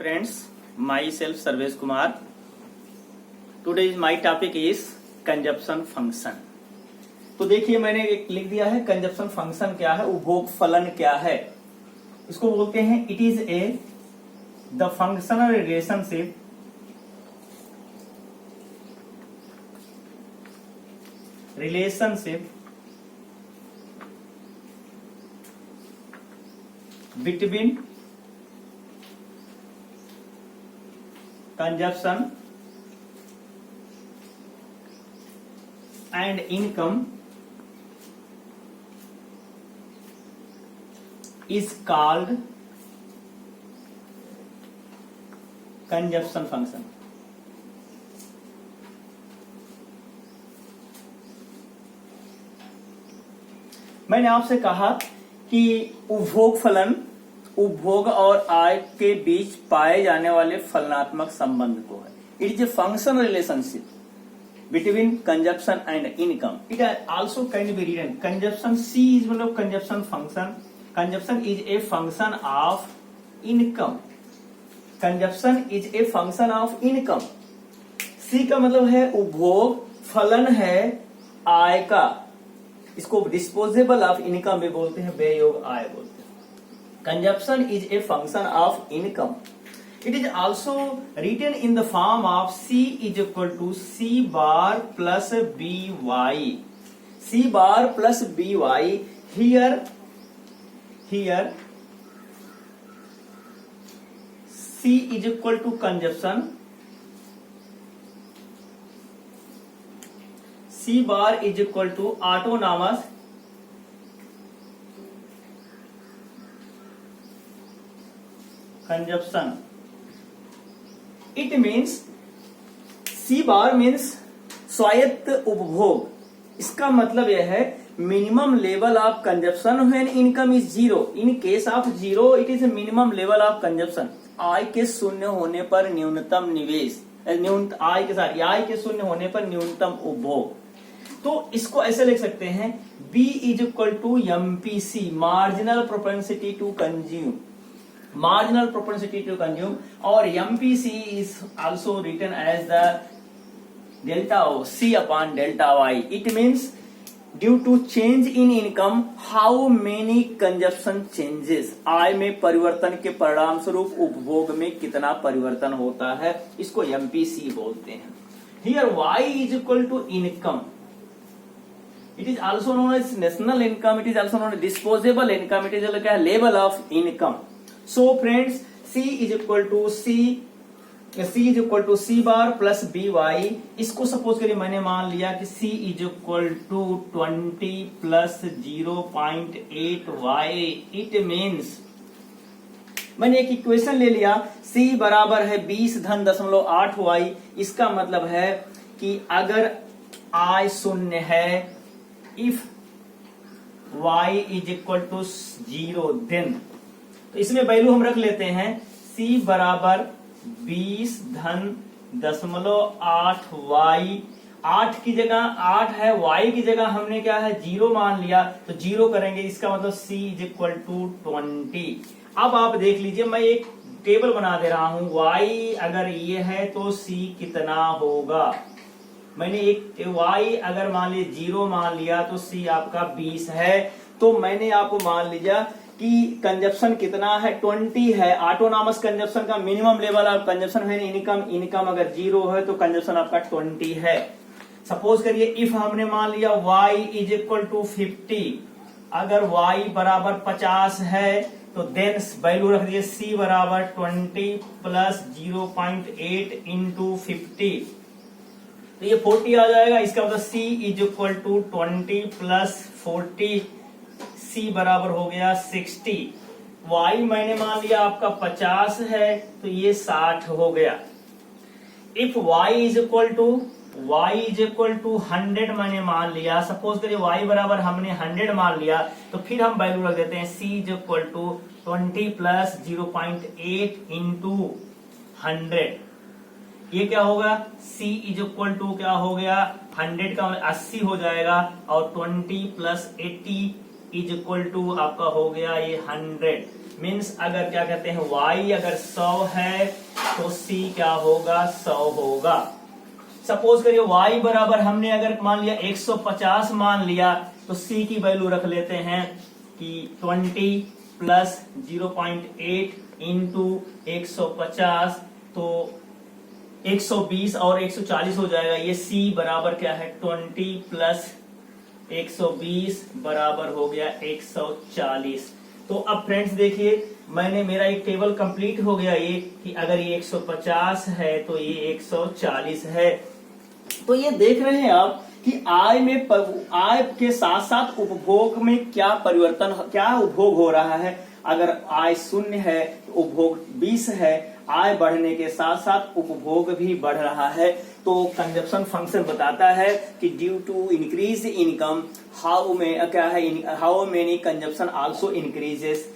friends, myself Sarvesh Kumar. Today's my topic is consumption function. तो देखिए मैंने एक लिख दिया है कंजप्शन फंक्शन क्या है, उपभोग फलन क्या है। इसको बोलते हैं it is A the functional relationship between consumption and income is called consumption function. मैंने आपसे कहा कि उपभोग फलन उपभोग और आय के बीच पाए जाने वाले फलनात्मक संबंध को है। It is a functional relationship between consumption and income. It also can be written consumption C is मतलब consumption function. Consumption is a function of income. Consumption is a function of income. C का मतलब है उपभोग, फलन है आय का। इसको disposable of income भी बोलते हैं, व्ययोग आय बोलते हैं। Consumption is a function of income. It is also written in the form of C is equal to C bar plus by. C bar plus by. Here C is equal to consumption. C bar is equal to autonomous consumption. It means C bar means स्वायत्त उपभोग। इसका मतलब यह है minimum level of consumption when income is zero. In case of zero it is minimum level of consumption. आय के शून्य होने पर न्यूनतम निवेश, आय के शून्य होने पर न्यूनतम उपभोग। तो इसको ऐसे लिख सकते हैं B is equal to MPC, marginal propensity to consume. Marginal propensity to consume, or MPC is also written as the delta O, C upon delta Y. It means due to change in income, how many consumption changes. आय में परिवर्तन के परिणाम स्वरूप उपभोग में कितना परिवर्तन होता है, इसको MPC बोलते हैं। Here Y is equal to income. It is also known as national income. It is also known as disposable income. It is like a level of income. So friends, C is equal to C bar plus by। इसको suppose करिए मैंने मान लिया कि C is equal to 20 plus 0.8 y। It means मैंने एक equation ले लिया, C बराबर है 20.8 y। इसका मतलब है कि अगर I शून्य है, if y is equal to 0, then तो इसमें वैल्यू हम रख लेते हैं C बराबर 20.8 y। 8 की जगह 8 है, y की जगह हमने क्या है 0 मान लिया, तो 0 करेंगे, इसका मतलब C इज इक्वल टू 20। अब आप देख लीजिए, मैं एक टेबल बना दे रहा हूं। y अगर ये है तो C कितना होगा। मैंने एक y अगर मान लीजिए 0 मान लिया तो C आपका 20 है। तो मैंने आपको मान लिया कि कंजप्शन कितना है, 20 है। ऑटोनॉमस कंजप्शन का मिनिमम लेवल ऑफ कंजप्शन है इनकम अगर 0 है तो कंजप्शन आपका 20 है। सपोज करिए इफ हमने मान लिया y इज इक्वल टू 50, अगर y बराबर 50 है तो देन वैल्यू रख दिए C बराबर 20 प्लस 0.8 इंटू 50, तो ये 40 आ जाएगा। इसका मतलब C is equal to 20 plus 40, C बराबर हो गया 60। Y मैंने मान लिया आपका 50 है तो ये 60 हो गया। If Y is equal to 100 मैंने मान लिया, सपोज करिए Y बराबर हमने 100 मान लिया, तो फिर हम वैल्यू रख देते हैं C is equal to 20 plus 0.8 into 100। ये क्या होगा, C इज इक्वल टू क्या हो गया 100 का 80 हो जाएगा, और 20 प्लस 80 इज इक्वल टू आपका हो गया ये 100। मीन्स अगर क्या कहते हैं y अगर 100 है तो c क्या होगा 100 होगा। सपोज करिए y बराबर हमने अगर मान लिया 150 मान लिया तो c की वैल्यू रख लेते हैं कि 20 प्लस 0.8 इंटू 150 तो 120 और 140 हो जाएगा। ये c बराबर क्या है 20 प्लस 120 बराबर हो गया 140। तो अब फ्रेंड्स देखिए मैंने मेरा एक टेबल कंप्लीट हो गया ये कि अगर ये 150 है तो ये 140 है। तो ये देख रहे हैं आप कि आय के साथ साथ उपभोग में क्या परिवर्तन, क्या उपभोग हो रहा है। अगर आय 0 है तो उपभोग 20 है, आय बढ़ने के साथ साथ उपभोग भी बढ़ रहा है। तो कंजप्शन फंक्शन बताता है कि due to increase income how many consumption also increases.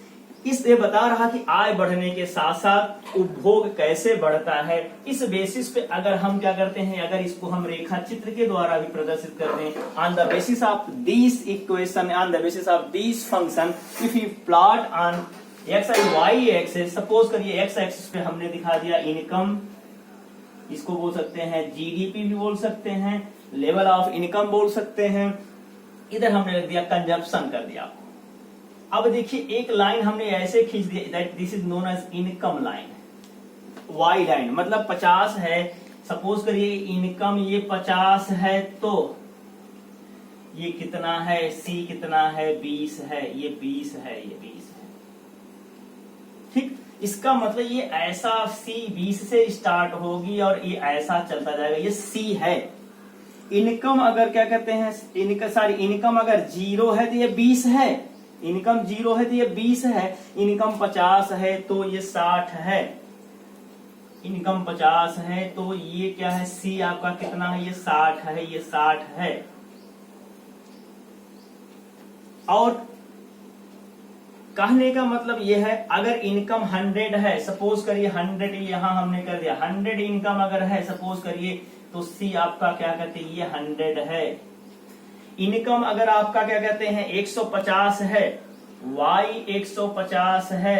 इसलिए बता रहा कि आय बढ़ने के साथ साथ उपभोग कैसे बढ़ता है। इस बेसिस पे अगर हम क्या करते हैं, अगर इसको हम रेखा चित्र के द्वारा भी प्रदर्शित करते हैं on the basis of this equation, on the basis of this function, if you plot on x and y axis, suppose करिए एक्स एक्सिस पे हमने दिखा दिया इनकम, इसको बोल सकते हैं जीडीपी भी बोल सकते हैं, लेवल ऑफ इनकम बोल सकते हैं। इधर हमने रख दिया कंजप्शन कर दिया। अब देखिए एक लाइन हमने ऐसे खींच दी that this is known as income line, y line मतलब 50 है। सपोज करिए इनकम ये 50 है तो ये कितना है, सी कितना है 20 है, ये 20 है, ये 20 है। ठीक, इसका मतलब ये ऐसा सी 20 से स्टार्ट होगी और ये ऐसा चलता जाएगा, ये सी है। इनकम अगर क्या कहते हैं इनकम अगर 0 है तो ये 20 है, इनकम 0 है तो ये 20 है, इनकम 50 है तो ये 60 है, इनकम 50 है तो ये क्या है सी आपका कितना है, ये 60 है, ये 60 है। और कहने का मतलब ये है अगर इनकम 100 है, सपोज करिए 100 यहां हमने कर दिया, 100 इनकम अगर है सपोज करिए तो सी आपका क्या कहते हैं ये 100 है। इनकम अगर आपका क्या कहते हैं 150 है, y 150 है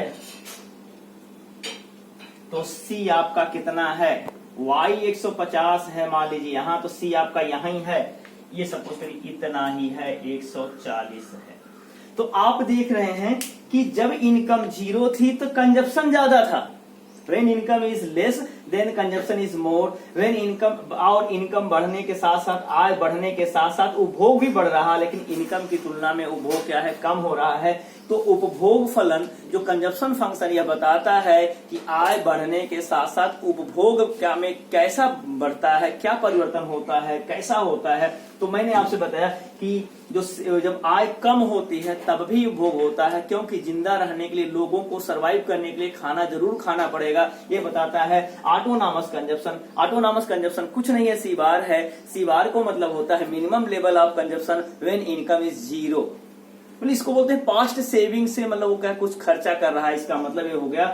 तो c आपका कितना है, y 150 है मान लीजिए यहां, तो c आपका यहां ही है, ये सपोज करिए इतना ही है 140 है। तो आप देख रहे हैं कि जब इनकम 0 थी तो कंजप्शन ज्यादा था, when income is less then consumption is more, when income और इनकम बढ़ने के साथ साथ आय बढ़ने के साथ साथ उपभोग भी बढ़ रहा है, लेकिन इनकम की तुलना में उपभोग क्या है कम हो रहा है। तो उपभोग फलन जो कंजप्शन फंक्शन यह बताता है कि आय बढ़ने के साथ साथ उपभोग क्या में कैसा बढ़ता है, क्या परिवर्तन होता है, कैसा होता है। तो मैंने आपसे बताया कि जब आय कम होती है तब भी उपभोग होता है, क्योंकि जिंदा रहने के लिए लोगों को सरवाइव करने के लिए खाना जरूर खाना पड़ेगा। ये बताता है ऑटोनॉमस कंजप्शन। ऑटोनॉमस कंजप्शन कुछ नहीं है, सी बार है। सी बार को मतलब होता है minimum level of consumption when income is 0। मतलब इसको बोलते हैं पास्ट सेविंग से, मतलब वो क्या कुछ खर्चा कर रहा है, इसका मतलब ये हो गया।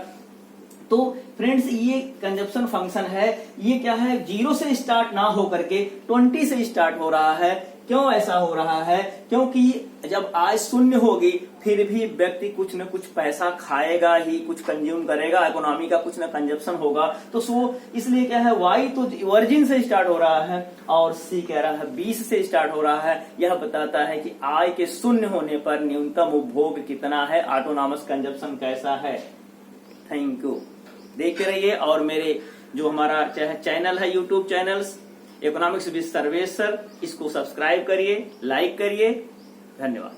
तो फ्रेंड्स ये कंजप्शन फंक्शन है, ये क्या है 0 से स्टार्ट ना हो करके 20 से स्टार्ट हो रहा है। क्यों ऐसा हो रहा है, क्योंकि जब आय 0 होगी फिर भी व्यक्ति कुछ न कुछ पैसा खाएगा ही, कुछ कंज्यूम करेगा, इकोनॉमी का कुछ न कंजप्शन होगा। तो सो इसलिए क्या है वाई तो वर्जिन से स्टार्ट हो रहा है और सी कह रहा है 20 से स्टार्ट हो रहा है। यह बताता है कि आय के 0 होने पर न्यूनतम उपभोग कितना है, ऑटोनॉमस कंजप्शन कैसा है। थैंक यू, देखते रहिए। और मेरे जो हमारा चैनल है YouTube channels economics with Sarvesh sir, इसको सब्सक्राइब करिए, लाइक करिए। धन्यवाद।